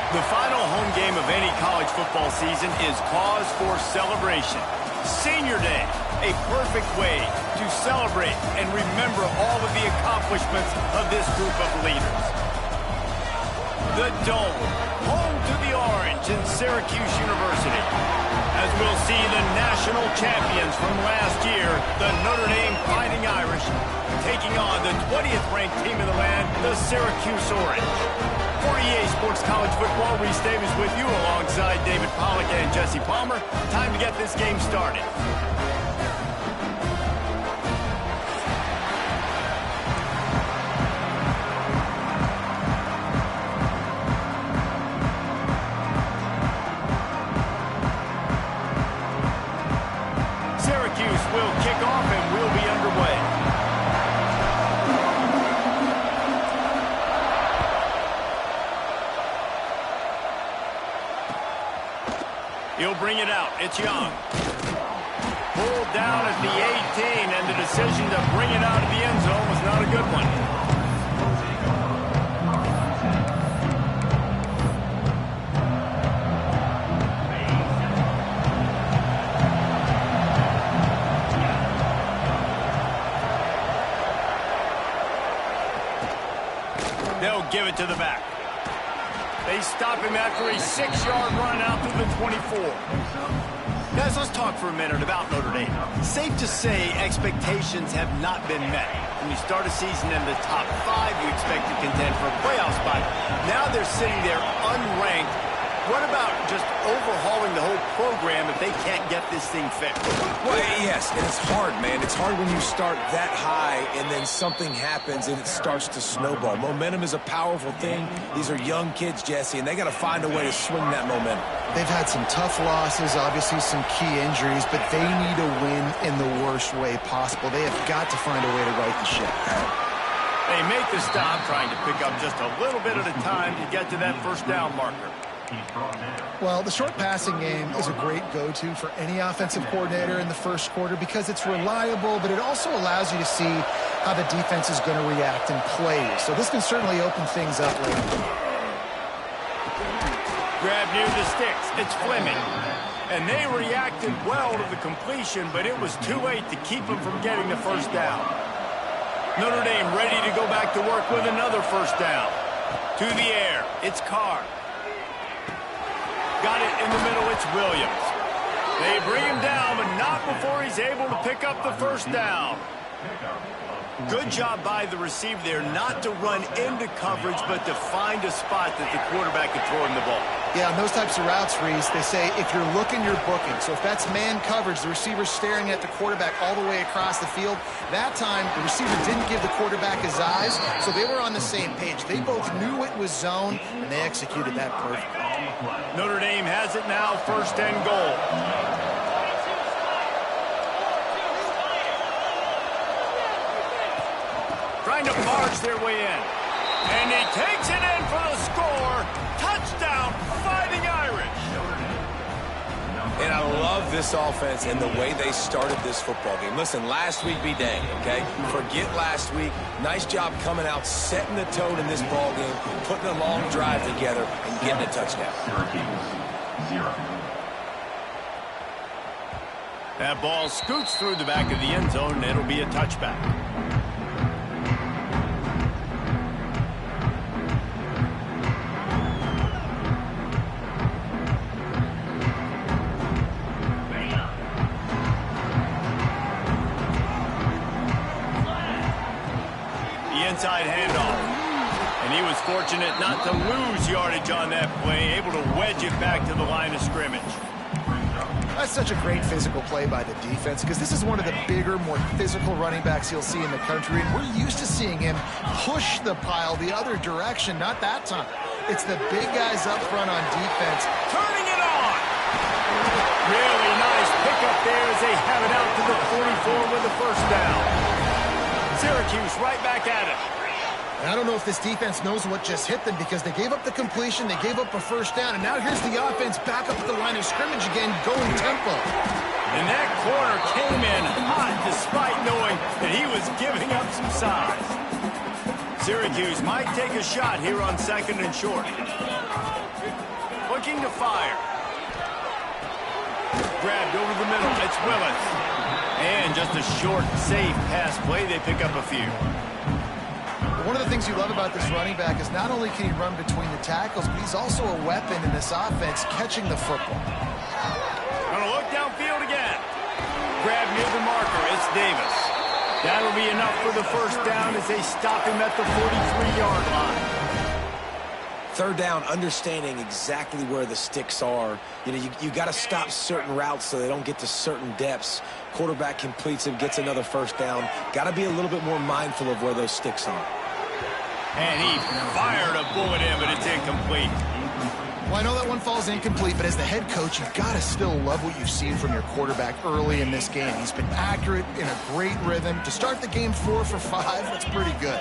The final home game of any college football season is cause for celebration. Senior Day, a perfect way to celebrate and remember all of the accomplishments of this group of leaders. The Dome, home to the Orange in Syracuse University. As we'll see the national champions from last year, the Notre Dame Fighting Irish, taking on the 20th ranked team in the land, the Syracuse Orange. For EA Sports College Football, Reese Davis with you alongside David Pollack and Jesse Palmer. Time to get this game started. Syracuse will kick off and we'll be underway. He'll bring it out. It's Young. Pulled down at the 18, and the decision to bring it out of the end zone was not a good one. They'll give it to the back. They stop him after a 6-yard run out to the 24. Guys, let's talk for a minute about Notre Dame. Safe to say expectations have not been met. When you start a season in the top 5, you expect to contend for a playoff spot. Now they're sitting there unranked. What about just overhauling the whole program if they can't get this thing fixed? Well, yes, and it's hard, man. It's hard when you start that high and then something happens and it starts to snowball. Momentum is a powerful thing. These are young kids, Jesse, and they got to find a way to swing that momentum. They've had some tough losses, obviously some key injuries, but they need to win in the worst way possible. They have got to find a way to right the ship. They make the stop, trying to pick up just a little bit at a time to get to that first down marker. Well, the short passing game is a great go-to for any offensive coordinator in the first quarter because it's reliable, but it also allows you to see how the defense is going to react and play. So this can certainly open things up later. Grab near the sticks. It's Fleming. And they reacted well to the completion, but it was too late to keep them from getting the first down. Notre Dame ready to go back to work with another first down. To the air. It's Carr. Got it in the middle, it's Williams. They bring him down, but not before he's able to pick up the first down. Good job by the receiver there not to run into coverage, but to find a spot that the quarterback could throw him the ball. Yeah, on those types of routes, Reese, they say if you're looking, you're booking. So if that's man coverage, the receiver's staring at the quarterback all the way across the field. That time, the receiver didn't give the quarterback his eyes, so they were on the same page. They both knew it was zone, and they executed that perfectly. Notre Dame has it now, 1st and goal. Trying to barge their way in. And he takes it in for the score. Touchdown, Fighting Irish. And I love this offense and the way they started this football game. Listen, last week be dang, okay? Forget last week. Nice job coming out, setting the tone in this ball game, putting a long drive together, and getting a touchdown. That ball scoots through the back of the end zone, and it'll be a touchback. Inside handoff. And he was fortunate not to lose yardage on that play, able to wedge it back to the line of scrimmage. That's such a great physical play by the defense because this is one of the bigger, more physical running backs you'll see in the country, and we're used to seeing him push the pile the other direction. Not that time. It's the big guys up front on defense. Turning it on! Really nice pickup there as they have it out to the 44 with the first down. Syracuse right back at it. And I don't know if this defense knows what just hit them because they gave up the completion, they gave up a first down, and now here's the offense back up at the line of scrimmage again, going tempo. And that corner came in hot despite knowing that he was giving up some size. Syracuse might take a shot here on 2nd and short. Looking to fire. Grabbed over the middle. It's Willis. And just a short, safe pass play. They pick up a few. One of the things you love about this running back is not only can he run between the tackles, but he's also a weapon in this offense catching the football. Gonna look downfield again. Grab near the marker. It's Davis. That'll be enough for the first down as they stop him at the 43-yard line. 3rd down, understanding exactly where the sticks are. You know, you got to stop certain routes so they don't get to certain depths. Quarterback completes it, gets another first down. Got to be a little bit more mindful of where those sticks are. And he fired a bullet in, but it's incomplete. Well, I know that one falls incomplete, but as the head coach, you've got to still love what you've seen from your quarterback early in this game. He's been accurate, in a great rhythm. To start the game 4 for 5, that's pretty good.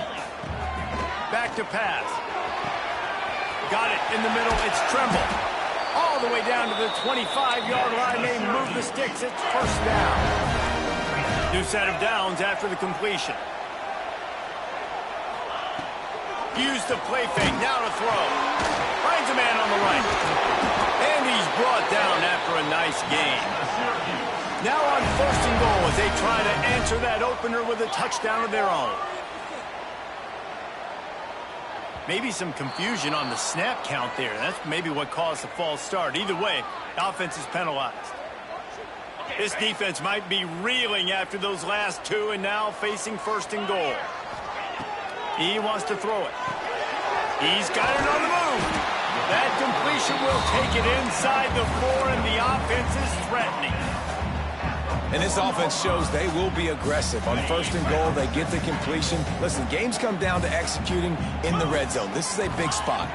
Back to pass. Got it in the middle. It's Tremble. All the way down to the 25-yard line. They move the sticks. It's first down. New set of downs after the completion. Use the play fake. Now to throw. Finds a man on the right. And he's brought down after a nice gain. Now on 1st and goal as they try to answer that opener with a touchdown of their own. Maybe some confusion on the snap count there. That's maybe what caused the false start. Either way, offense is penalized. This defense might be reeling after those last 2 and now facing 1st and goal. He wants to throw it. He's got it on the move. That completion will take it inside the 4, and the offense is threatening. And this offense shows they will be aggressive. On 1st and goal, they get the completion. Listen, games come down to executing in the red zone. This is a big spot.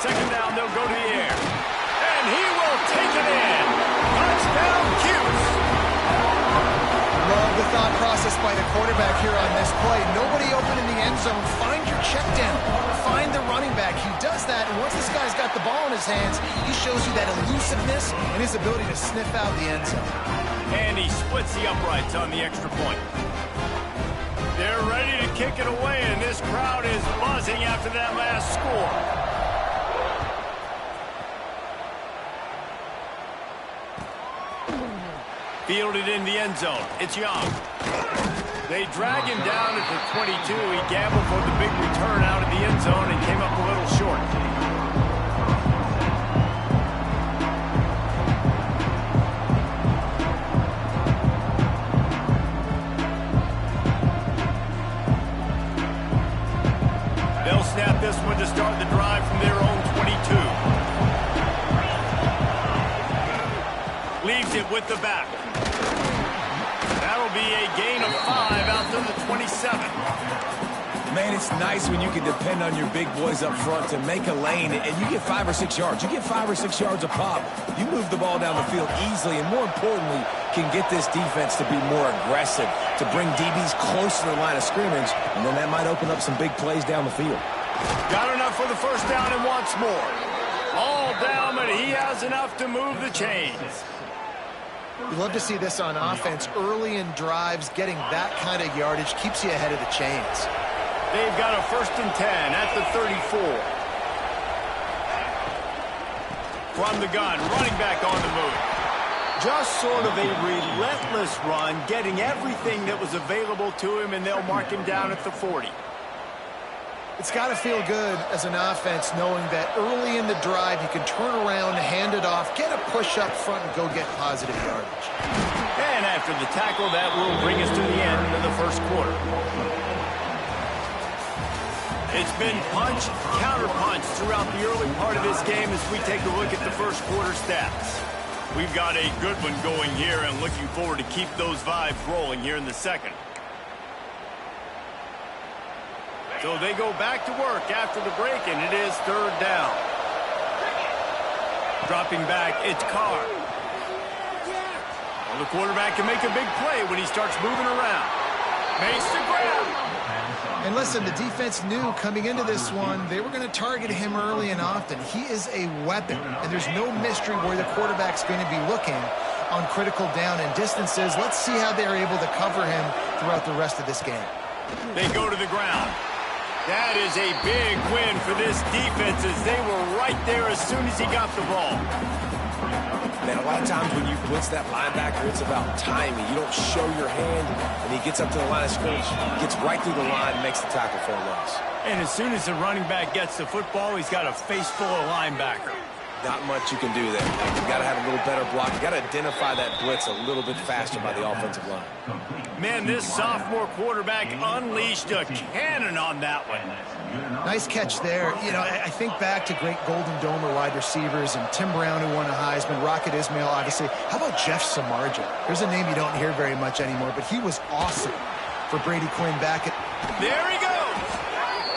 2nd down, they'll go to the air. And he will take it in. Touchdown, Cuse. Love the thought process by the quarterback here on this play. Nobody open in the end zone. Find your check down. Find the running back. He does that, and once this guy's got the ball in his hands, he shows you that elusiveness and his ability to sniff out the end zone. And he splits the uprights on the extra point. They're ready to kick it away, and this crowd is buzzing after that last score. Fielded in the end zone. It's Young. They drag him down at the 22. He gambled for the big return out of the end zone and came up a little short. They'll snap this one to start the drive from their own 22. Leaves it with the back. That'll be a gain of 5 out to the 27. Man, it's nice when you can depend on your big boys up front to make a lane, and you get 5 or 6 yards. You get 5 or 6 yards a pop. You move the ball down the field easily, and more importantly, can get this defense to be more aggressive, to bring DBs close to the line of scrimmage, and then that might open up some big plays down the field. Got enough for the first down and wants more. All down, but he has enough to move the chains. You love to see this on offense. Early in drives, getting that kind of yardage keeps you ahead of the chains. They've got a 1st and 10 at the 34. From the gun, running back on the move. Just sort of a relentless run, getting everything that was available to him, and they'll mark him down at the 40. It's got to feel good as an offense knowing that early in the drive you can turn around, hand it off, get a push up front, and go get positive yardage. And after the tackle, that will bring us to the end of the first quarter. It's been punch, counter punch throughout the early part of this game as we take a look at the first quarter stats. We've got a good one going here and looking forward to keep those vibes rolling here in the second. So they go back to work after the break, and it is third down. Dropping back, it's Carr. Well, the quarterback can make a big play when he starts moving around. Makes the grab. And listen, the defense knew coming into this one, they were going to target him early and often. He is a weapon, and there's no mystery where the quarterback's going to be looking on critical down and distances. Let's see how they're able to cover him throughout the rest of this game. They go to the ground. That is a big win for this defense as they were right there as soon as he got the ball. Man, a lot of times when you blitz that linebacker, it's about timing. You don't show your hand, and he gets up to the line of scrimmage, gets right through the line, makes the tackle for a loss. And as soon as the running back gets the football, he's got a face full of linebacker. Not much you can do there. You've got to have a little better block. You've got to identify that blitz a little bit faster by the offensive line. Man, this sophomore quarterback unleashed a cannon on that one. Nice catch there. You know, I think back to great Golden Domer wide receivers and Tim Brown, who won a Heisman, Rocket Ismail, obviously. How about Jeff Samardzija? There's a name you don't hear very much anymore, but he was awesome for Brady Quinn back at... There he goes!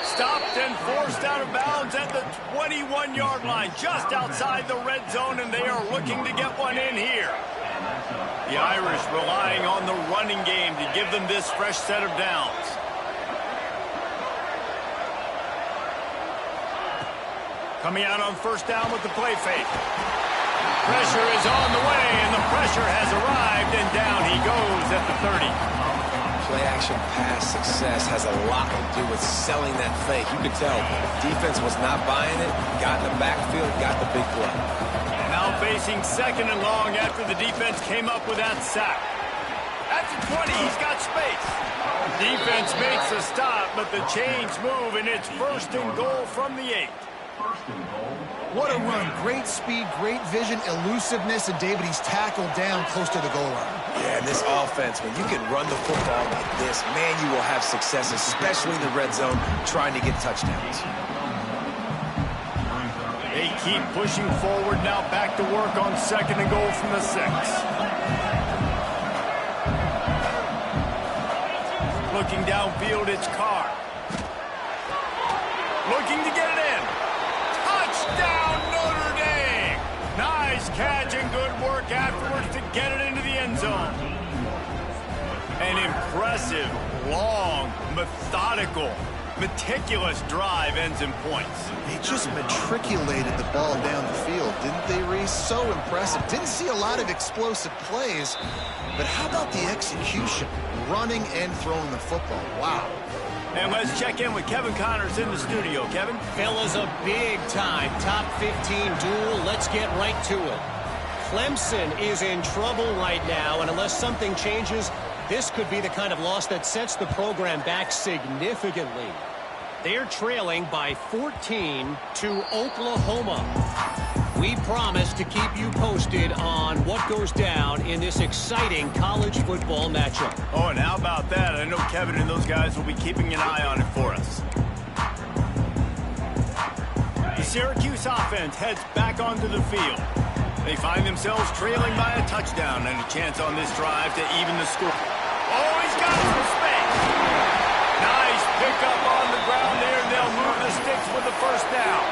Stopped and forced out of bounds at the 21-yard line, just outside the red zone, and they are looking to get one in here. The Irish relying on the running game to give them this fresh set of downs. Coming out on first down with the play fake. Pressure is on the way, and the pressure has arrived, and down he goes at the 30. Play-action pass success has a lot to do with selling that fake. You could tell defense was not buying it, got in the backfield, got the big play. Now facing second and long after the defense came up with that sack. At the 20, he's got space. Defense makes a stop, but the chains move, and it's first and goal from the 8. What a run. Great speed, great vision, elusiveness, and David, he's tackled down close to the goal line. Yeah, and this offense, when you can run the football like this, man, you will have success, especially in the red zone, trying to get touchdowns. They keep pushing forward now, back to work on second and goal from the 6. Looking downfield, it's Carr. Looking to get it in. Touchdown, Notre Dame! Nice catch and good work afterwards to get it into the end zone. An impressive, long, methodical, meticulous drive ends in points. They just matriculated the ball down the field, didn't they, Reese? So impressive. Didn't see a lot of explosive plays, but how about the execution? Running and throwing the football. Wow. And let's check in with Kevin Connors in the studio. Kevin? Fellas, a big-time top 15 duel. Let's get right to it. Clemson is in trouble right now, and unless something changes, this could be the kind of loss that sets the program back significantly. They're trailing by 14 to Oklahoma. We promise to keep you posted on what goes down in this exciting college football matchup. Oh, and how about that? I know Kevin and those guys will be keeping an eye on it for us. The Syracuse offense heads back onto the field. They find themselves trailing by a touchdown and a chance on this drive to even the score. Oh, he's got some space. Nice pickup on the ground there. They'll move the sticks with the first down.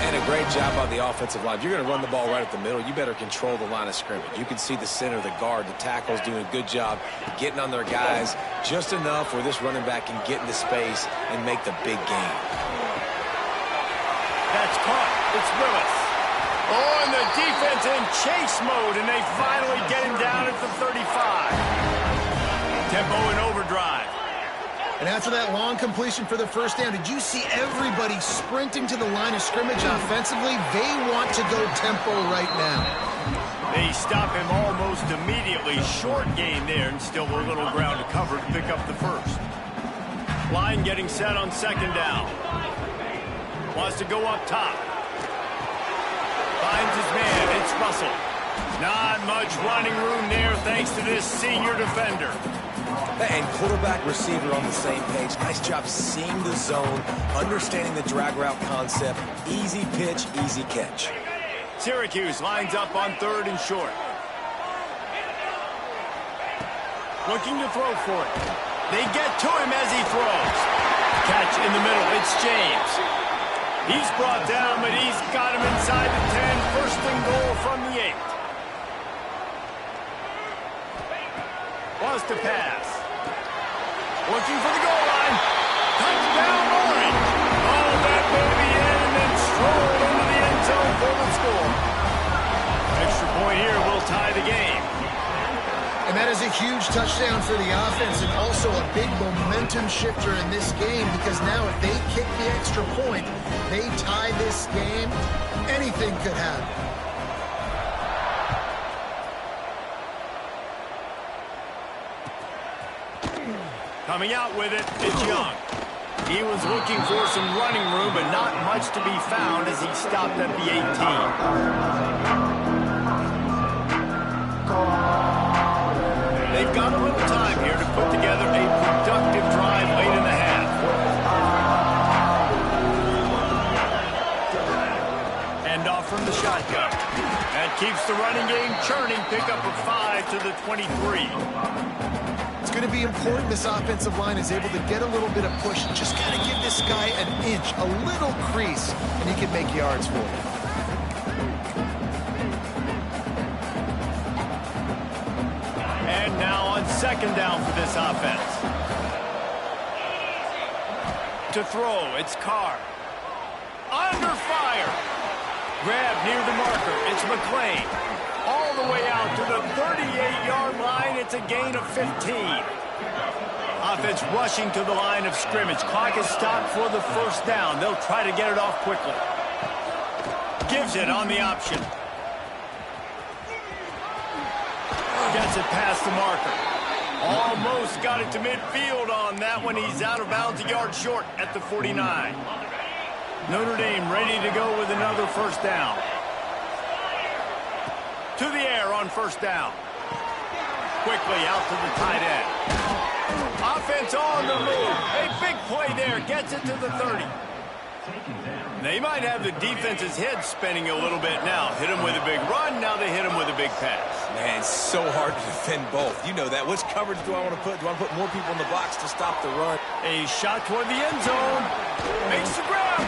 And a great job on the offensive line. If you're going to run the ball right at the middle, you better control the line of scrimmage. You can see the center, the guard, the tackles doing a good job getting on their guys just enough where this running back can get into space and make the big game. That's caught. It's Willis. Oh, and the defense in chase mode, and they finally get him down at the 35. Tempo in overdrive. And after that long completion for the first down, did you see everybody sprinting to the line of scrimmage offensively? They want to go tempo right now. They stop him almost immediately. Short gain there, and still a little ground to cover to pick up the first. Line getting set on second down. Wants to go up top. Finds his man. It's Russell. Not much running room there thanks to this senior defender. And quarterback receiver on the same page. Nice job seeing the zone, understanding the drag route concept. Easy pitch, easy catch. Syracuse lines up on 3rd and short. Looking to throw for it. They get to him as he throws. Catch in the middle. It's James. He's brought down, but he's got him inside the 10. First and goal from the 8. Wants to pass. Looking for the goal line. Touchdown, Orange. Oh, that baby in and then strolled into the end zone for the score. Extra point here will tie the game. And that is a huge touchdown for the offense and also a big momentum shifter in this game because now if they kick the extra point, they tie this game, anything could happen. Coming out with it, it's Young. He was looking for some running room, but not much to be found as he stopped at the 18. They've got a little time here to put together a productive drive late in the half. End off from the shotgun. That keeps the running game churning. Pickup of 5 to the 23. It's going to be important this offensive line is able to get a little bit of push. Just got to give this guy an inch, a little crease, and he can make yards for you. And now on 2nd down for this offense. To throw, it's Carr. Under fire. Grab near the marker. It's McClain. All the way out to the 38-yard line. It's a gain of 15. Offense rushing to the line of scrimmage. Clock is stopped for the 1st down. They'll try to get it off quickly. Gives it on the option. Gets it past the marker. Almost got it to midfield on that one. He's out of bounds, a yard short at the 49. Notre Dame ready to go with another 1st down. To the air on 1st down. Quickly out to the tight end. Offense on the move. A big play there. Gets it to the 30. They might have the defense's head spinning a little bit now. Hit him with a big run. Now they hit him with a big pass. Man, it's so hard to defend both. You know that. Which coverage do I want to put? Do I want to put more people in the box to stop the run? A shot toward the end zone. Makes the grab.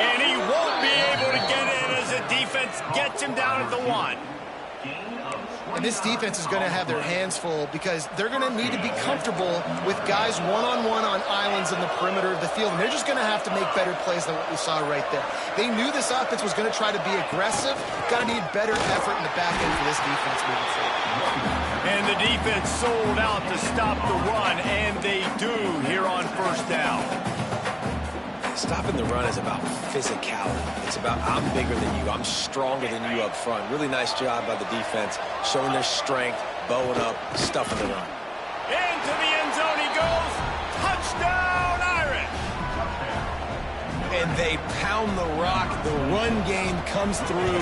And he won't be able to get in as the defense gets him down at the 1. And this defense is going to have their hands full because they're going to need to be comfortable with guys one-on-one on islands in the perimeter of the field. And they're just going to have to make better plays than what we saw right there. They knew this offense was going to try to be aggressive. Got to need better effort in the back end for this defense moving forward. And the defense sold out to stop the run, and they do here on 1st down. Stopping the run is about physicality. It's about I'm bigger than you. I'm stronger than you up front. Really nice job by the defense, showing their strength, bowing up, stuffing the run. Into the end zone he goes. Touchdown, Irish! And they pound the rock. The run game comes through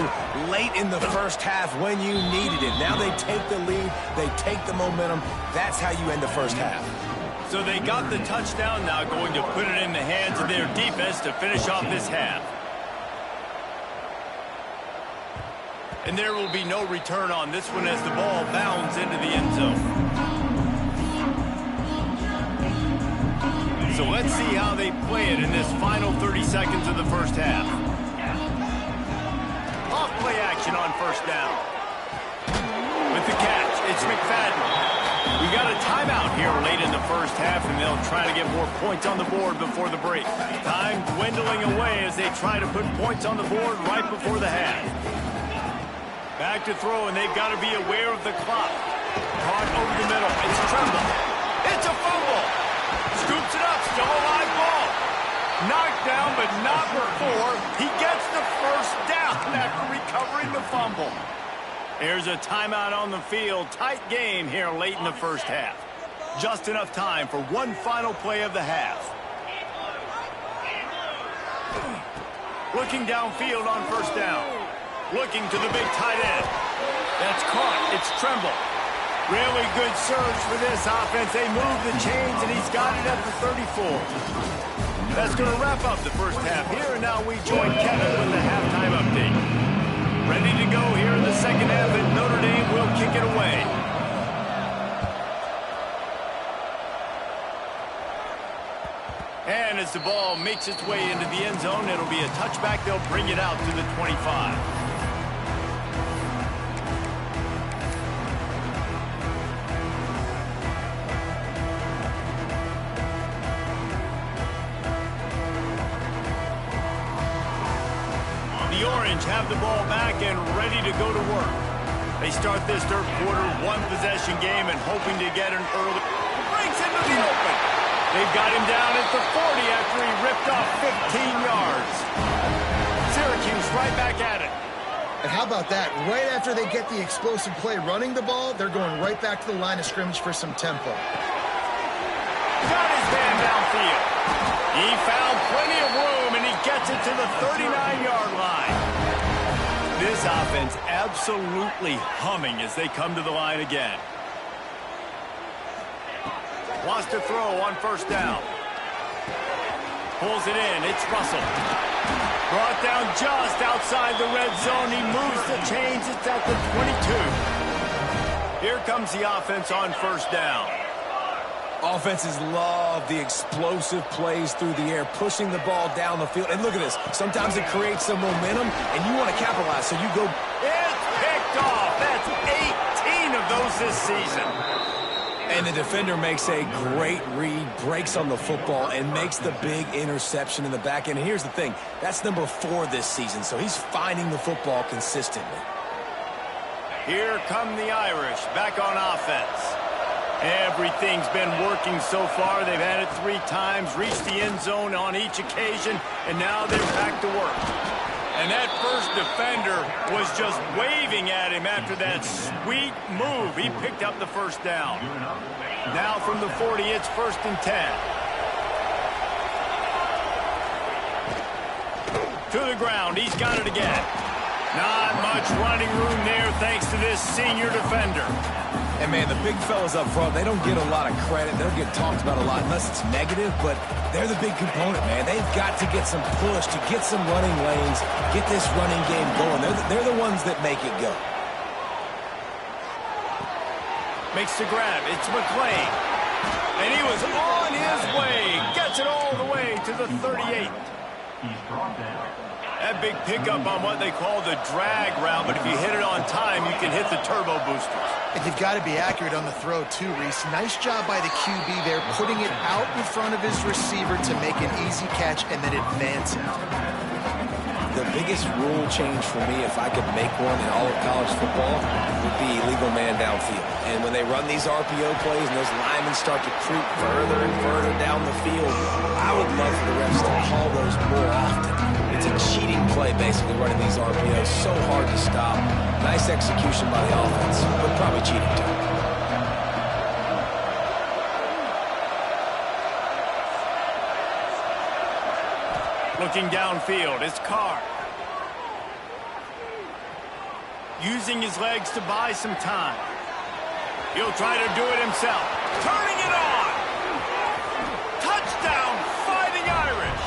late in the 1st half when you needed it. Now they take the lead. They take the momentum. That's how you end the 1st half. So they got the touchdown, now going to put it in the hands of their defense to finish off this half. And there will be no return on this one as the ball bounds into the end zone. So let's see how they play it in this final 30 seconds of the 1st half. Off play action on 1st down. With the catch, it's McFadden. We got a timeout here late in the 1st half, and they'll try to get more points on the board before the break. Time dwindling away as they try to put points on the board right before the half. Back to throw, and they've got to be aware of the clock. Caught over the middle. It's Tremble. It's a fumble. Scoops it up. Still a live ball. Knocked down, but not before he gets the 1st down after recovering the fumble. There's a timeout on the field. Tight game here late in the 1st half. Just enough time for one final play of the half. Looking downfield on 1st down. Looking to the big tight end. That's caught. It's Tremble. Really good surge for this offense. They move the chains, and he's got it at the 34. That's going to wrap up the 1st half here, and now we join Kevin with the halftime update. Ready to go here in the second half, and Notre Dame will kick it away. And as the ball makes its way into the end zone, it'll be a touchback. They'll bring it out to the 25. The Orange have the ball back and ready to go to work. They start this third quarter, one-possession game, and hoping to get an early... Breaks into the open. They've got him down at the 40 after he ripped off 15 yards. Syracuse right back at it. And how about that? Right after they get the explosive play running the ball, they're going right back to the line of scrimmage for some tempo. Got his man downfield. He found plenty of room, and he gets it to the 39-yard line. This offense absolutely humming as they come to the line again. Wants to throw on first down. Pulls it in. It's Russell. Brought down just outside the red zone. He moves the chains. It's at the 22. Here comes the offense on first down. Offenses love the explosive plays through the air, pushing the ball down the field. And look at this. Sometimes it creates some momentum, and you want to capitalize, so you go. It's picked off. That's 18 of those this season. And the defender makes a great read, breaks on the football, and makes the big interception in the back end. And here's the thing. That's number 4 this season, so he's finding the football consistently. Here come the Irish back on offense. Everything's been working so far. They've had it 3 times, reached the end zone on each occasion, and now they're back to work. And that first defender was just waving at him after that sweet move. He picked up the first down. Now from the 40, it's 1st and 10. To the ground, he's got it again. Not much running room there thanks to this senior defender. And, man, the big fellas up front, they don't get a lot of credit. They don't get talked about a lot unless it's negative, but they're the big component, man. They've got to get some push, to get some running lanes, get this running game going. They're the ones that make it go. Makes the grab. It's McClain. And he was on his way. Gets it all the way to the 38. That big pickup on what they call the drag route, but if you hit it on time, you can hit the turbo boosters. And you've got to be accurate on the throw, too, Reese. Nice job by the QB there, putting it out in front of his receiver to make an easy catch and then advance it. The biggest rule change for me, if I could make one in all of college football, would be illegal man downfield. And when they run these RPO plays and those linemen start to creep further and further down the field, I would love for the refs to call those more often. It's a cheating play, basically, running these RPOs. So hard to stop. Nice execution by the offense, but probably cheating too. Looking downfield, it's Carr. Using his legs to buy some time. He'll try to do it himself. Turning it on! Touchdown, Fighting Irish!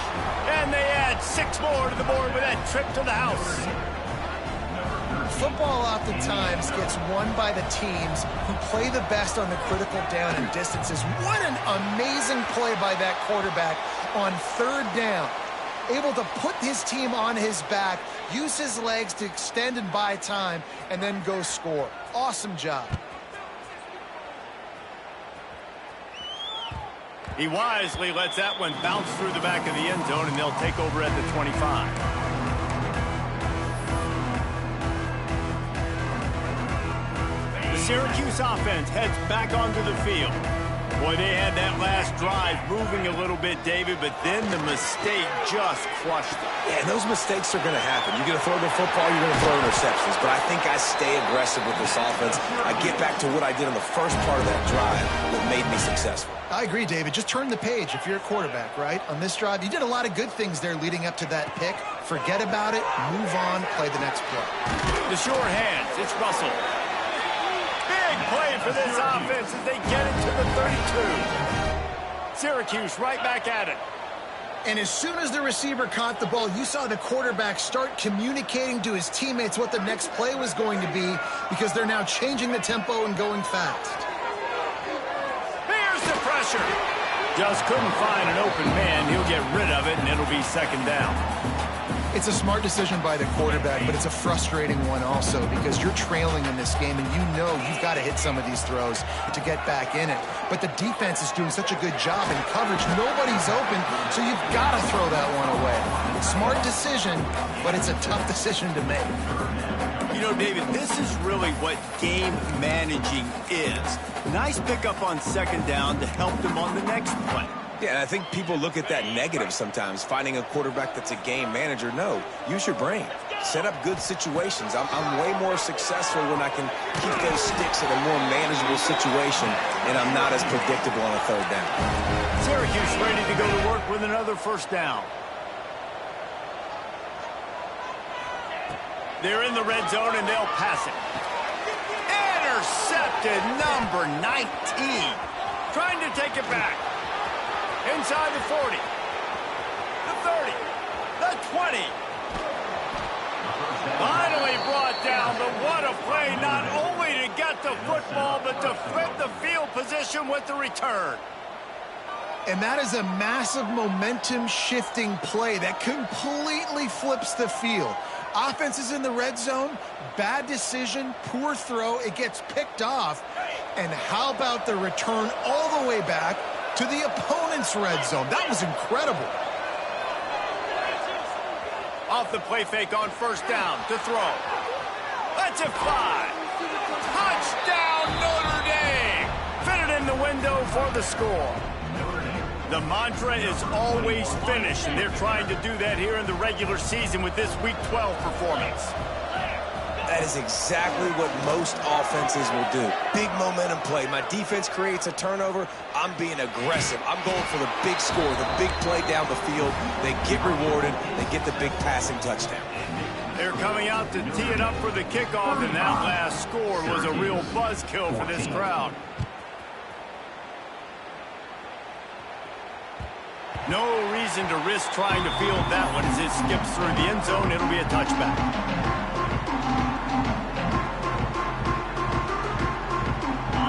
And they add 6 more to the board with that trip to the house. Football oftentimes gets won by the teams who play the best on the critical down and distances. What an amazing play by that quarterback on 3rd down. Able to put his team on his back, use his legs to extend and buy time, and then go score. Awesome job. He wisely lets that one bounce through the back of the end zone, and they'll take over at the 25. The Syracuse offense heads back onto the field. Boy, they had that last drive moving a little bit, David, but then the mistake just crushed them. Yeah, and those mistakes are going to happen. You're going to throw the football, you're going to throw interceptions. But I think I stay aggressive with this offense. I get back to what I did on the first part of that drive that made me successful. I agree, David. Just turn the page if you're a quarterback, right? On this drive, you did a lot of good things there leading up to that pick. Forget about it, move on, play the next play. The sure hands, it's Russell. Big play for this offense as they get it to the 32. Syracuse right back at it. And as soon as the receiver caught the ball, you saw the quarterback start communicating to his teammates what the next play was going to be because they're now changing the tempo and going fast. Here's the pressure. Just couldn't find an open man. He'll get rid of it, and it'll be second down. It's a smart decision by the quarterback, but it's a frustrating one also because you're trailing in this game, and you know you've got to hit some of these throws to get back in it. But the defense is doing such a good job in coverage. Nobody's open, so you've got to throw that one away. Smart decision, but it's a tough decision to make. You know, David, this is really what game managing is. Nice pickup on second down to help them on the next play. Yeah, and I think people look at that negative sometimes, finding a quarterback that's a game manager. No, use your brain. Set up good situations. I'm way more successful when I can keep those sticks in a more manageable situation, and I'm not as predictable on a third down. Syracuse ready to go to work with another first down. They're in the red zone, and they'll pass it. Intercepted, number 19. Trying to take it back. Inside the 40, the 30, the 20. Finally brought down, but what a play, not only to get the football, but to flip the field position with the return. And that is a massive momentum-shifting play that completely flips the field. Offense is in the red zone, bad decision, poor throw, it gets picked off. And how about the return all the way back to the opponent's red zone? That was incredible. Off the play fake on first down to throw. That's it, 5. Touchdown, Notre Dame. Fit it in the window for the score. The mantra is always finish, and they're trying to do that here in the regular season with this Week 12 performance. That is exactly what most offenses will do. Big momentum play. My defense creates a turnover. I'm being aggressive. I'm going for the big score, the big play down the field. They get rewarded. They get the big passing touchdown. They're coming out to tee it up for the kickoff, and that last score was a real buzzkill for this crowd. No reason to risk trying to field that one as it skips through the end zone. It'll be a touchback.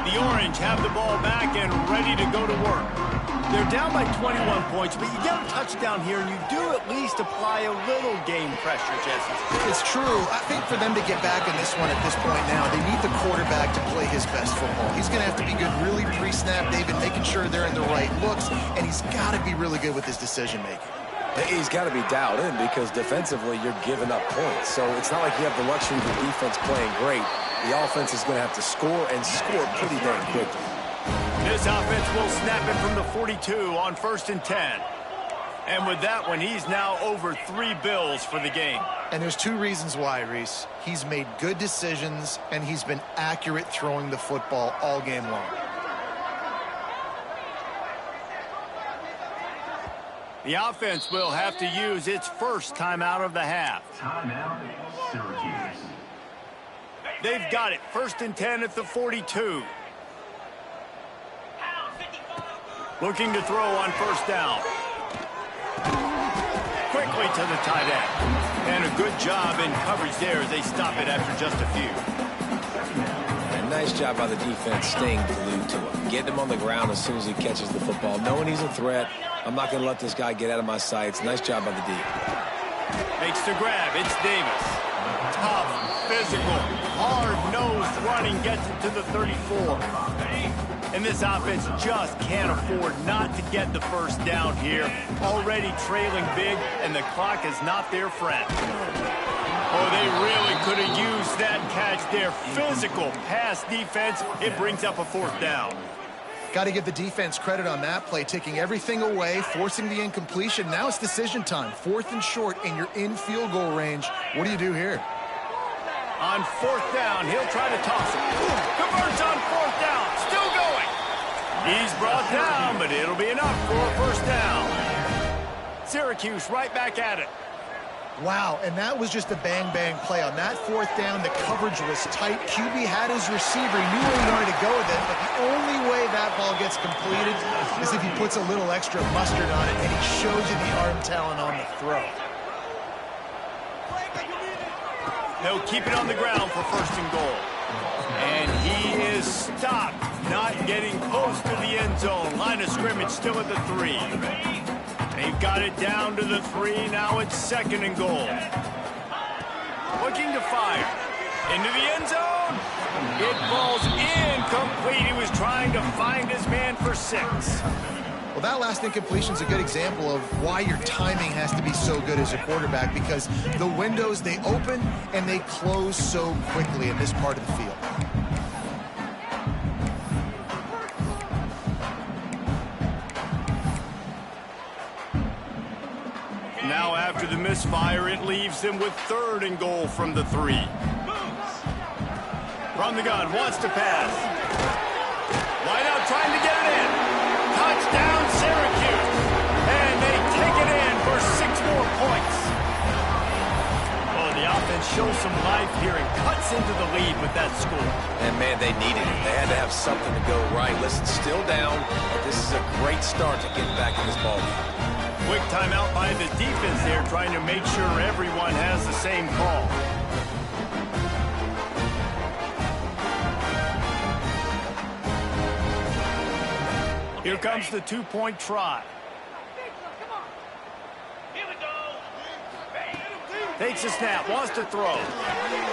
The Orange have the ball back and ready to go to work. They're down by 21 points, but you get a touchdown here, and you do at least apply a little game pressure, Jesse. It's true. I think for them to get back in this one at this point now, they need the quarterback to play his best football. He's going to have to be good really pre-snap, David, making sure they're in the right looks, and he's got to be really good with his decision-making. He's got to be dialed in because defensively you're giving up points. So it's not like you have the luxury of the defense playing great. The offense is going to have to score and score pretty darn quickly. This offense will snap it from the 42 on 1st and 10. And with that one, he's now over 3 bills for the game. And there's 2 reasons why, Reese. He's made good decisions, and he's been accurate throwing the football all game long. The offense will have to use its first timeout of the half. Timeout, Syracuse. They've got it. 1st and 10 at the 42. Looking to throw on first down. Quickly to the tight end. And a good job in coverage there as they stop it after just a few. And nice job by the defense staying glued to him. Getting him on the ground as soon as he catches the football. Knowing he's a threat. I'm not going to let this guy get out of my sights. Nice job by the D. Makes the grab. It's Davis. Tough, physical, hard-nosed running gets it to the 34. And this offense just can't afford not to get the first down here. Already trailing big, and the clock is not their friend. Oh, they really could have used that catch there. Physical pass defense. It brings up a 4th down. Got to give the defense credit on that play, taking everything away, forcing the incompletion. Now it's decision time. 4th and short, and you're in field goal range. What do you do here? On 4th down, he'll try to toss it. Converts on 4th down. Still going. He's brought down, but it'll be enough for a first down. Syracuse right back at it. Wow, and that was just a bang-bang play. On that fourth down, the coverage was tight. QB had his receiver. He knew where he wanted to go with it, but the only way that ball gets completed is if he puts a little extra mustard on it, and he shows you the arm talent on the throw. They'll keep it on the ground for 1st and goal. And he is stopped, not getting close to the end zone. Line of scrimmage still at the 3. They've got it down to the 3. Now it's 2nd and goal. Looking to fire. Into the end zone. It falls incomplete. He was trying to find his man for 6. Well, that last incompletion is a good example of why your timing has to be so good as a quarterback, because the windows, they open and they close so quickly in this part of the field. Now after the misfire, it leaves them with 3rd and goal from the 3. From the gun, wants to pass. Wide out, trying to get it in. Touchdown, Syracuse. And they take it in for 6 more points. Oh, the offense shows some life here and cuts into the lead with that score. And, man, they needed it. They had to have something to go right. Listen, still down, but this is a great start to get back in this ballgame. Quick timeout by the defense there, trying to make sure everyone has the same call. Here comes the 2-point try. Takes a snap, wants to throw.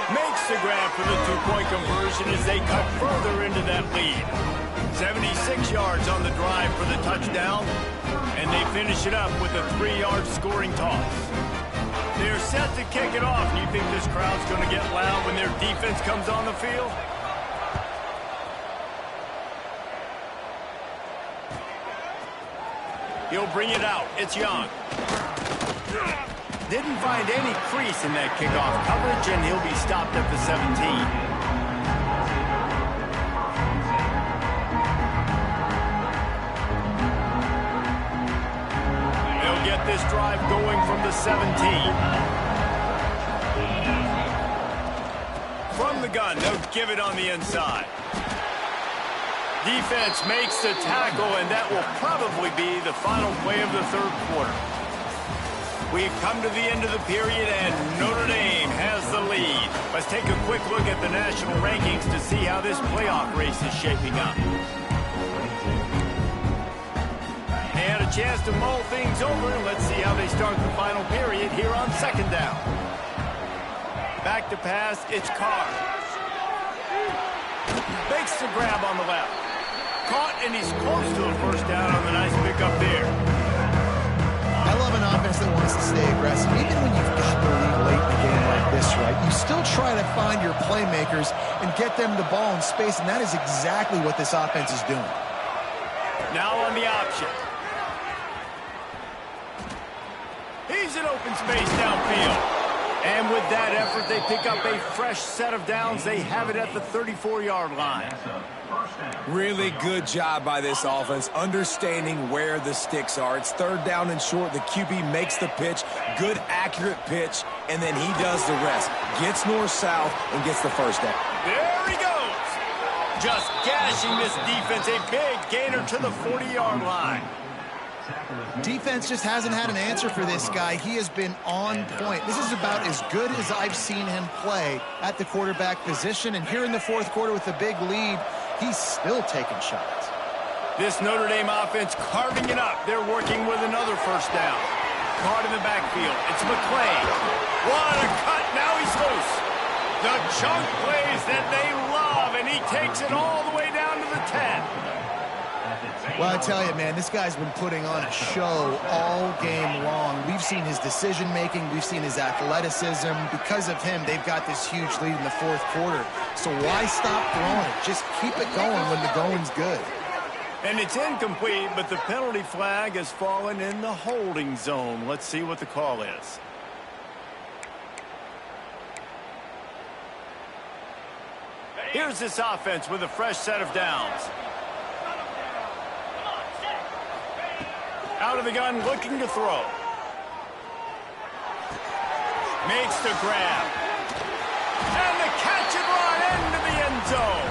Makes the grab for the 2-point conversion as they cut further into that lead. 76 yards on the drive for the touchdown. And they finish it up with a 3-yard scoring toss. They're set to kick it off. Do you think this crowd's going to get loud when their defense comes on the field? He'll bring it out. It's Young. Didn't find any crease in that kickoff coverage, and he'll be stopped at the 17. Get this drive going from the 17. From the gun, they'll give it on the inside. Defense makes the tackle, and that will probably be the final play of the 3rd quarter. We've come to the end of the period, and Notre Dame has the lead. Let's take a quick look at the national rankings to see how this playoff race is shaping up. They had a chance to mull things over. Let's see how they start the final period here on 2nd down. Back to pass, it's Carr. Makes the grab on the left. Caught, and he's close to a 1st down on the nice pickup there. I love an offense that wants to stay aggressive. Even when you've got the lead late in a game like this, right, you still try to find your playmakers and get them the ball in space, and that is exactly what this offense is doing. Now on the option. He's in open space downfield. And with that effort, they pick up a fresh set of downs. They have it at the 34-yard line. Really good job by this offense, understanding where the sticks are. It's 3rd down and short. The QB makes the pitch, good, accurate pitch, and then he does the rest. Gets north-south and gets the 1st down. There he goes. Just gashing this defense. A big gainer to the 40-yard line. Defense just hasn't had an answer for this guy. He has been on point. This is about as good as I've seen him play at the quarterback position. And here in the 4th quarter with a big lead, he's still taking shots. This Notre Dame offense carving it up. They're working with another 1st down. Caught in the backfield. It's McClain. What a cut. Now he's loose. The chunk plays that they love, and he takes it all the way down to the 10. Well, I tell you, man, this guy's been putting on a show all game long. We've seen his decision-making. We've seen his athleticism. Because of him, they've got this huge lead in the 4th quarter. So why stop throwing it? Just keep it going when the going's good. And it's incomplete, but the penalty flag has fallen in the holding zone. Let's see what the call is. Here's this offense with a fresh set of downs. Out of the gun, looking to throw. Makes the grab. And the catch and run into the end zone.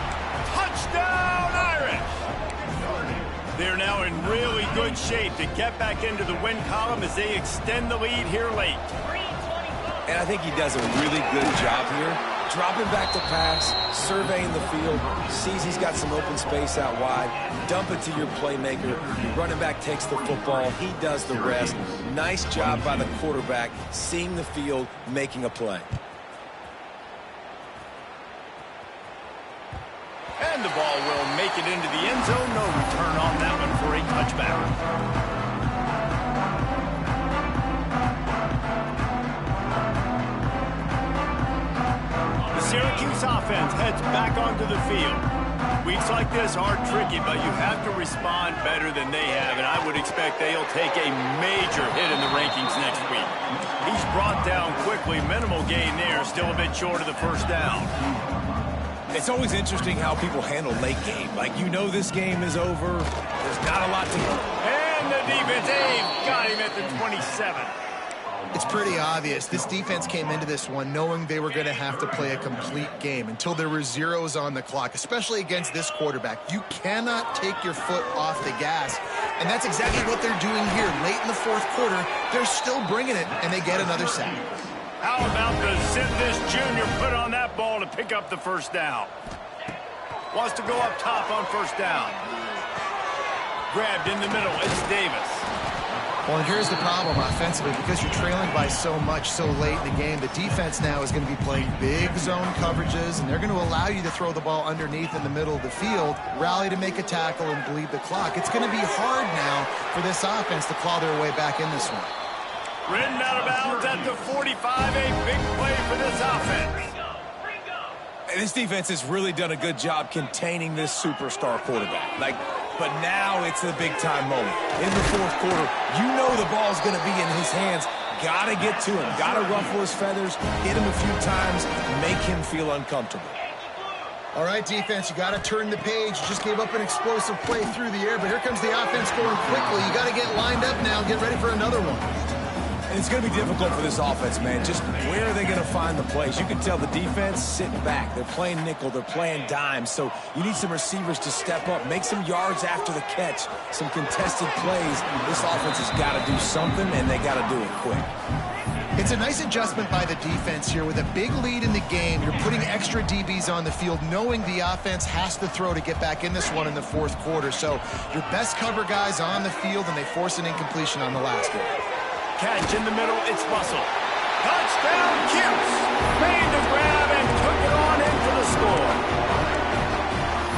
Touchdown, Irish. They're now in really good shape to get back into the win column as they extend the lead here late. And I think he does a really good job here. Dropping back to pass, surveying the field, sees he's got some open space out wide, dump it to your playmaker. Your running back takes the football. He does the rest. Nice job by the quarterback, seeing the field, making a play. And the ball will make it into the end zone. No return on that one for a touchback. Syracuse offense heads back onto the field. Weeks like this are tricky, but you have to respond better than they have, and I would expect they'll take a major hit in the rankings next week. He's brought down quickly, minimal gain there, still a bit short of the first down. It's always interesting how people handle late game. Like, you know this game is over. There's not a lot to go. And the defense, they've got him at the 27. It's pretty obvious. This defense came into this one knowing they were going to have to play a complete game until there were zeros on the clock, especially against this quarterback. You cannot take your foot off the gas, and that's exactly what they're doing here. Late in the fourth quarter, they're still bringing it, and they get another sack. How about the This junior put on that ball to pick up the first down? Wants to go up top on first down. Grabbed in the middle. It's Davis. Well, and here's the problem offensively. Because you're trailing by so much so late in the game, the defense now is going to be playing big zone coverages, and they're going to allow you to throw the ball underneath in the middle of the field, rally to make a tackle, and bleed the clock. It's going to be hard now for this offense to claw their way back in this one. Ridden out of bounds at the 45, a big play for this offense. And this defense has really done a good job containing this superstar quarterback. But now it's the big-time moment. In the fourth quarter, you know the ball's going to be in his hands. Got to get to him. Got to ruffle his feathers, hit him a few times, make him feel uncomfortable. All right, defense, you got to turn the page. You just gave up an explosive play through the air, but here comes the offense going quickly. You got to get lined up now and get ready for another one. And it's going to be difficult for this offense, man. Just where are they going to find the plays? You can tell the defense sitting back. They're playing nickel. They're playing dime. So you need some receivers to step up, make some yards after the catch, some contested plays. This offense has got to do something, and they got to do it quick. It's a nice adjustment by the defense here. With a big lead in the game, you're putting extra DBs on the field, knowing the offense has to throw to get back in this one in the fourth quarter. So your best cover guys on the field, and they force an incompletion on the last one. Catch in the middle, it's Russell. Touchdown, Cuse. Made the grab and took it on in for the score.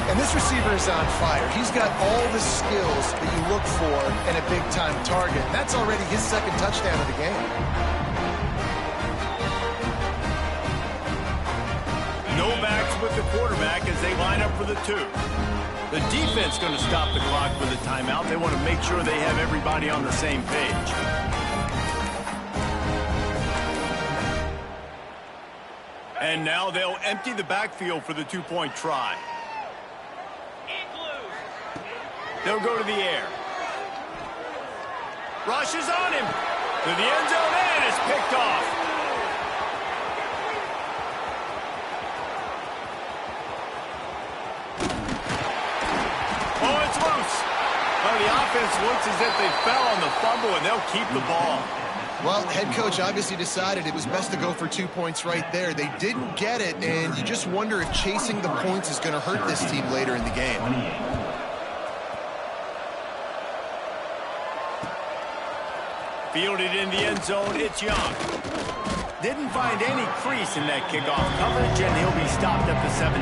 And this receiver is on fire. He's got all the skills that you look for in a big-time target. That's already his second touchdown of the game. No backs with the quarterback as they line up for the two. The defense going to stop the clock for the timeout. They want to make sure they have everybody on the same page. And now they'll empty the backfield for the two-point try. They'll go to the air. Rush is on him. To the end zone, and it's picked off. Oh, it's loose. Well, the offense looks as if they fell on the fumble, and they'll keep the ball. Well, the head coach obviously decided it was best to go for 2 points right there. They didn't get it, and you just wonder if chasing the points is going to hurt this team later in the game. Fielded in the end zone, it's Young. Didn't find any crease in that kickoff coverage, and he'll be stopped at the 17.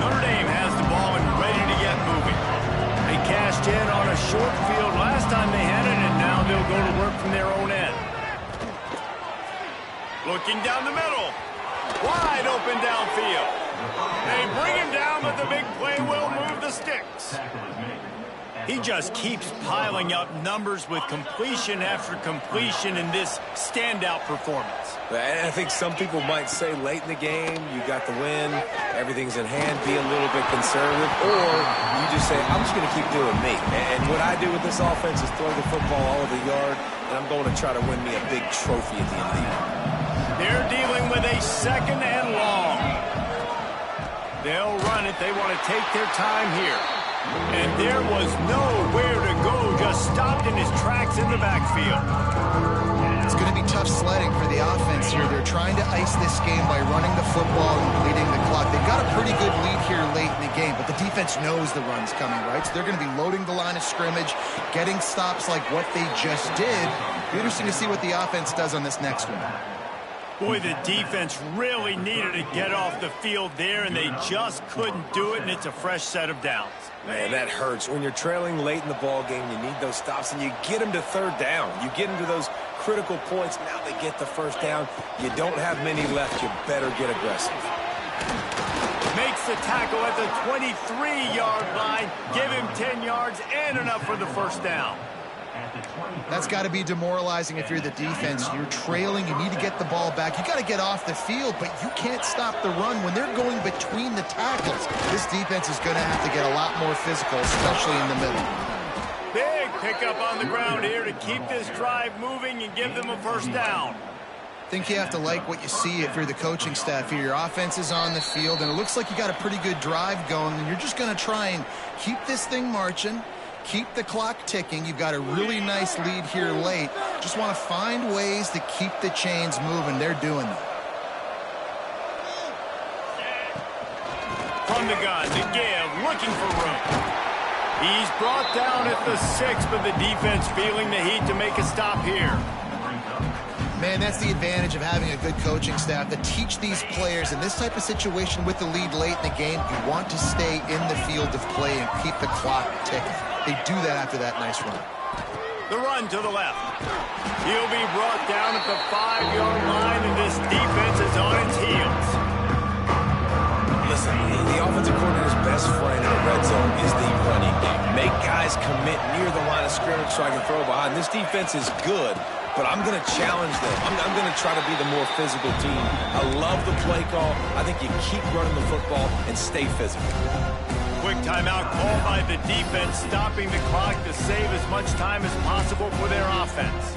Notre Dame has the ball and ready to get moving. They cashed in on a short field last time they had it, and now they'll go to work from their own end. Looking down the middle. Wide open downfield. They bring him down, but the big play will move the sticks. He just keeps piling up numbers with completion after completion in this standout performance. And I think some people might say late in the game, you got the win, everything's in hand, be a little bit conservative, or you just say, I'm just going to keep doing me. And what I do with this offense is throw the football all over the yard, and I'm going to try to win me a big trophy at the end of the year. They're dealing with a 2nd and long. They'll run it. They want to take their time here. And there was nowhere to go, just stopped in his tracks in the backfield. It's going to be tough sledding for the offense here. They're trying to ice this game by running the football and bleeding the clock. They've got a pretty good lead here late in the game, but the defense knows the run's coming, right? So they're going to be loading the line of scrimmage, getting stops like what they just did. Be interesting to see what the offense does on this next one. Boy, the defense really needed to get off the field there, and they just couldn't do it, and it's a fresh set of downs. Man, that hurts. When you're trailing late in the ball game, you need those stops, and you get them to 3rd down. You get them to those critical points. Now they get the 1st down. You don't have many left. You better get aggressive. Makes the tackle at the 23-yard line. Give him 10 yards and enough for the 1st down. That's got to be demoralizing if you're the defense. You're trailing. You need to get the ball back. You got to get off the field, but you can't stop the run when they're going between the tackles. This defense is going to have to get a lot more physical, especially in the middle. Big pickup on the ground here to keep this drive moving and give them a 1st down. I think you have to like what you see if you're the coaching staff here. Your offense is on the field, and it looks like you got a pretty good drive going, and you're just going to try and keep this thing marching. Keep the clock ticking. You've got a really nice lead here late. Just want to find ways to keep the chains moving. They're doing that. From the gun, to give, looking for room. He's brought down at the 6, but the defense feeling the heat to make a stop here. Man, that's the advantage of having a good coaching staff to teach these players in this type of situation with the lead late in the game. You want to stay in the field of play and keep the clock ticking. They do that after that nice run. The run to the left. He'll be brought down at the 5-yard line, and this defense is on its heels. Listen, the offensive coordinator's best friend in the red zone is the running game. Make guys commit near the line of scrimmage so I can throw behind. This defense is good, but I'm going to challenge them. I'm going to try to be the more physical team. I love the play call. I think you keep running the football and stay physical. Quick timeout called by the defense, stopping the clock to save as much time as possible for their offense.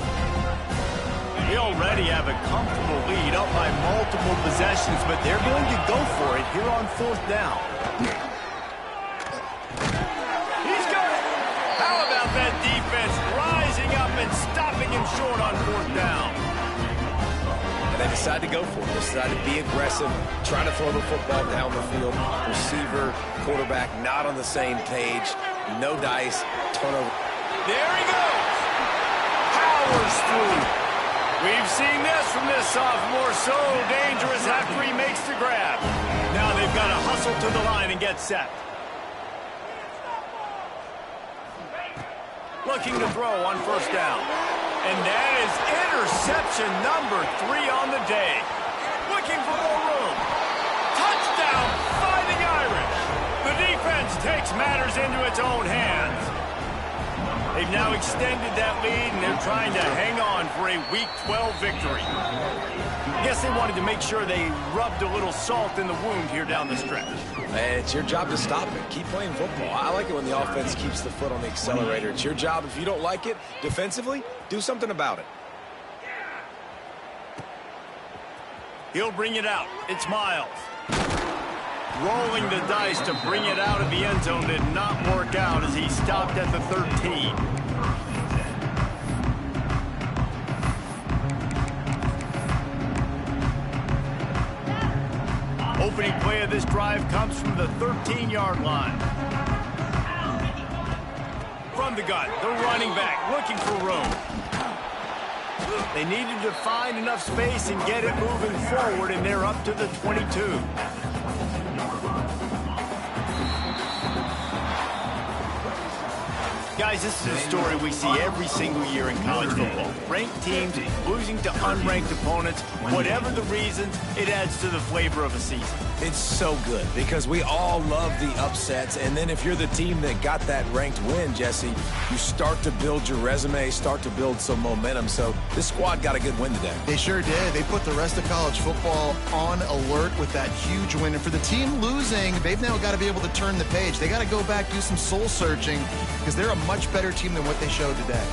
They already have a comfortable lead, up by multiple possessions, but they're going to go for it here on 4th down. He's got it! How about that defense rising up and stopping him short on 4th down? And they decide to go for it. They decide to be aggressive, try to throw the football down the field. Receiver, quarterback, not on the same page. No dice, turnover. There he goes! Powers through. We've seen this from this sophomore. So dangerous after he makes the grab. Now they've got to hustle to the line and get set. Looking to throw on 1st down. And that is interception number 3 on the day. Looking for more room. Touchdown, Fighting Irish. The defense takes matters into its own hands. They've now extended that lead, and they're trying to hang on for a Week 12 victory. I guess they wanted to make sure they rubbed a little salt in the wound here down the stretch. And it's your job to stop it. Keep playing football. I like it when the offense keeps the foot on the accelerator. It's your job. If you don't like it defensively, do something about it. He'll bring it out. It's Miles. Rolling the dice to bring it out of the end zone did not work out as he stopped at the 13. Opening play of this drive comes from the 13-yard line. From the gun, the running back looking for room. They needed to find enough space and get it moving forward, and they're up to the 22. Guys, this is a story we see every single year in college football. Ranked teams losing to unranked opponents. Whatever the reasons, it adds to the flavor of a season. It's so good because we all love the upsets. And then if you're the team that got that ranked win, Jesse, you start to build your resume, start to build some momentum. So this squad got a good win today. They sure did. They put the rest of college football on alert with that huge win. And for the team losing, they've now got to be able to turn the page. They got to go back, do some soul searching, because they're a much better team than what they showed today.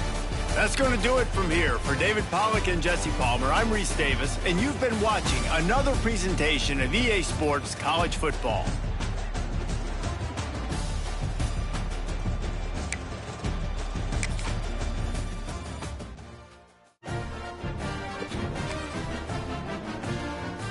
That's going to do it from here. For David Pollack and Jesse Palmer, I'm Reese Davis, and you've been watching another presentation of EA Sports College Football.